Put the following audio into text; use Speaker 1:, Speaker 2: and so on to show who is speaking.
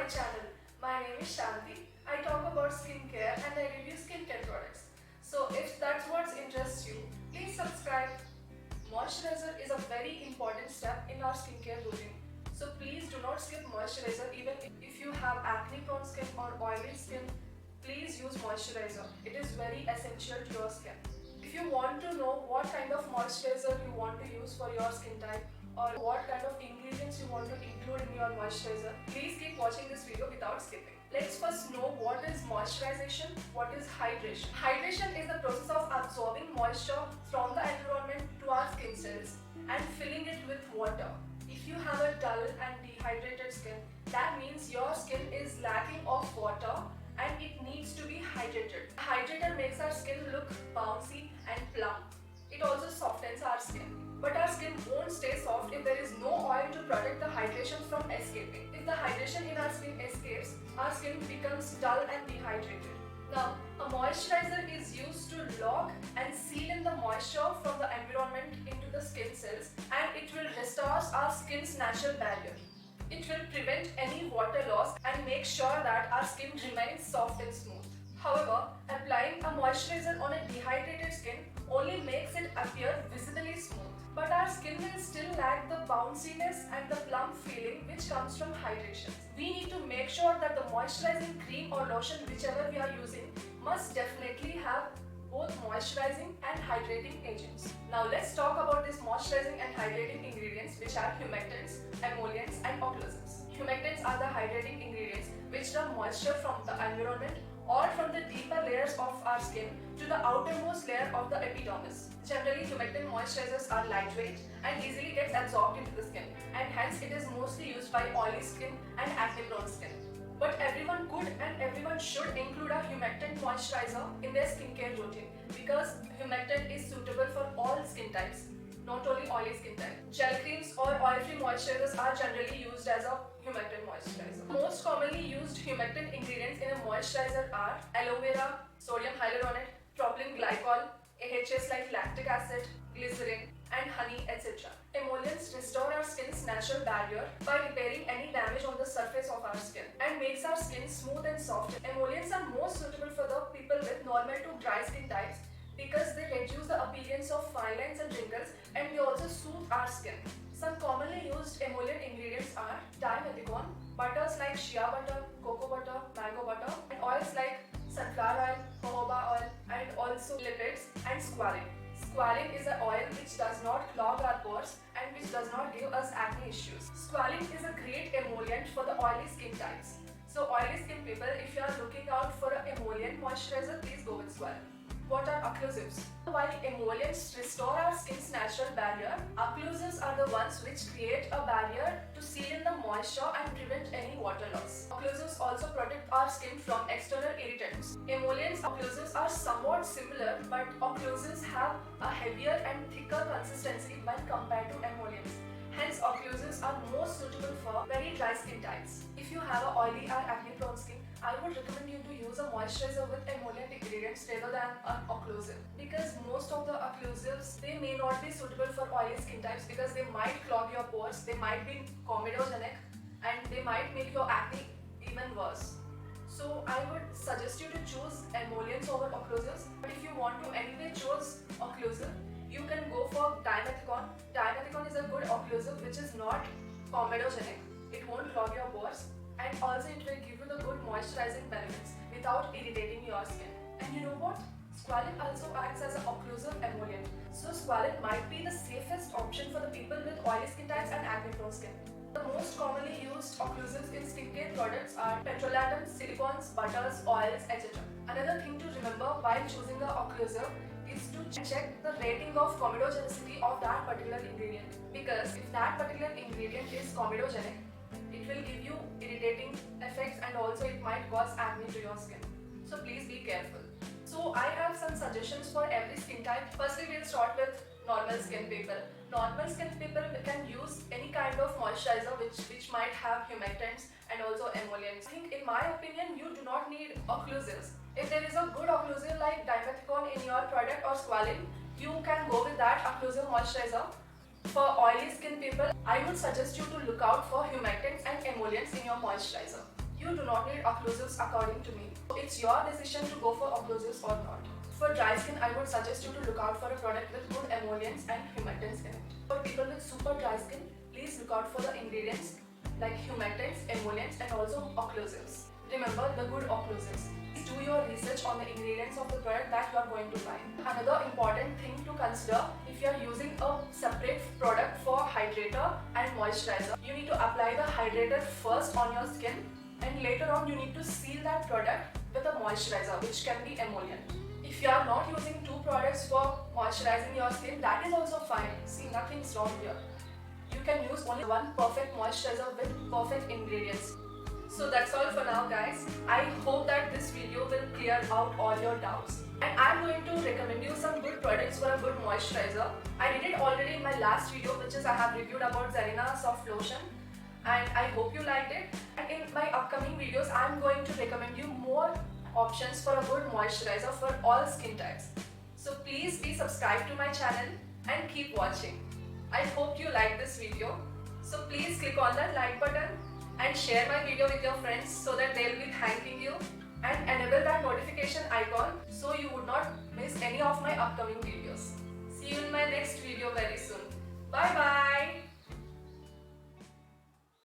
Speaker 1: channel. My name is Shanti. I talk about skincare and I review skincare products. So if that's what interests you, please subscribe. Moisturizer is a very important step in our skincare routine. So please do not skip moisturizer even if you have acne prone skin or oily skin. Please use moisturizer. It is very essential to your skin. If you want to know what kind of moisturizer you want to use for your skin type or what kind of ingredients you want to include in your moisturizer, please keep watching this video without skipping. Let's first know what is moisturization, what is hydration. Hydration is the process of absorbing moisture from the environment to our skin cells and filling it with water. If you have a dull and dehydrated skin, that means your skin is lacking of water and it needs to be hydrated. Hydrator makes our skin look bouncy and plump. It also softens our skin. But our skin won't stay soft if there is no oil to protect the hydration from escaping. If the hydration in our skin escapes, our skin becomes dull and dehydrated. Now, a moisturizer is used to lock and seal in the moisture from the environment into the skin cells, and it will restore our skin's natural barrier. It will prevent any water loss and make sure that our skin remains soft and smooth. However, applying a moisturizer on a dehydrated skin only makes it appear visibly smooth. But our skin will still lack the bounciness and the plump feeling which comes from hydration. We need to make sure that the moisturizing cream or lotion, whichever we are using, must definitely have both moisturizing and hydrating agents. Now let's talk about these moisturizing and hydrating ingredients, which are humectants, emollients and occlusives. Humectants are the hydrating ingredients which draw moisture from the environment or from the deeper layers of our skin to the outermost layer of the epidermis. Generally, humectant moisturizers are lightweight and easily gets absorbed into the skin, and hence it is mostly used by oily skin and acne prone skin. But everyone could and everyone should include a humectant moisturizer in their skincare routine because humectant is suitable for all skin types, not only oily skin type. Gel creams or oil-free moisturizers are generally used as a humectant moisturizer. Most commonly used humectant ingredients in a moisturizer are aloe vera, sodium hyaluronate, propylene glycol, AHAs like lactic acid, glycerin, and honey, etc. Emollients restore our skin's natural barrier by repairing any damage on the surface of our skin and makes our skin smooth and soft. Emollients are most suitable for the people with normal to dry skin types because they reduce the appearance of fine lines and wrinkles, and they also soothe our skin. Some commonly used emollient ingredients are dimethicone, butters like shea butter, cocoa butter, mango butter, and oils like sunflower oil, jojoba oil, and also lipids and squalene. Squalene is an oil which does not clog our pores and which does not give us acne issues. Squalene is a great emollient for the oily skin types. So oily skin people, if you are looking out for an emollient moisturizer, please go with squalene. What are occlusives? While emollients restore our skin's natural barrier, occlusives are the ones which create a barrier to seal in the moisture and prevent any water loss. Occlusives also protect our skin from external irritants. Emollients occlusives are somewhat similar, but occlusives have a heavier and thicker consistency when compared to emollients. Hence, occlusives are most suitable for very dry skin types. If you have a oily or acne prone skin, I would recommend you to use a moisturizer with emollient ingredients rather than an occlusive, because most of the occlusives, they may not be suitable for oily skin types because they might clog your pores, they might be comedogenic, and they might make your acne even worse. So I would suggest you to choose emollients over occlusives. But if you want to anyway choose occlusive, you can go for dimethicone. Dimethicone is a good occlusive which is not comedogenic. It won't clog your pores, and also it will give you the good moisturizing benefits without irritating your skin. And you know what? Squalene also acts as an occlusive emollient. So squalene might be the safest option for the people with oily skin types and acne prone skin. The most commonly used occlusives in skincare products are petrolatums, silicones, butters, oils, etc. Another thing to remember while choosing the occlusive is to check the rating of comedogenicity of that particular ingredient, because if that particular ingredient is comedogenic, it will give you irritating effects and also it might cause acne to your skin. So please be careful. So I have some suggestions for every skin type. Firstly, we'll start with normal skin people. Normal skin people can use any kind of moisturizer which might have humectants and also emollients. I think in my opinion, you do not need occlusives. If there is a good occlusive like dimethicone in your product or squalene, you can go with that occlusive moisturizer. For oily skin people, I would suggest you to look out for humectants and emollients in your moisturizer. You do not need occlusives according to me. It's your decision to go for occlusives or not. For dry skin, I would suggest you to look out for a product with good emollients and humectants in it. For people with super dry skin, please look out for the ingredients like humectants, emollients and also occlusives. Remember the good occlusives. Please do your research on the ingredients of the product that you are going to buy. Another important thing to consider, if you are using a separate product for hydrator and moisturizer, you need to apply the hydrator first on your skin and later on you need to seal that product with a moisturizer which can be emollient. If you are not using two products for moisturizing your skin, that is also fine. See, nothing's wrong here. You can use only one perfect moisturizer with perfect ingredients. So that's all for now guys. I hope that this video will clear out all your doubts. And I'm going to recommend you some good products for a good moisturizer. I did it already in my last video, which is I have reviewed about Zarina Soft Lotion. And I hope you liked it. And in my upcoming videos, I'm going to recommend you more options for a good moisturizer for all skin types. So please be subscribed to my channel and keep watching. I hope you liked this video. So please click on that like button and share my video with your friends so that they will be thanking you, and enable that notification icon so you would not miss any of my upcoming videos. See you in my next video very soon. Bye bye.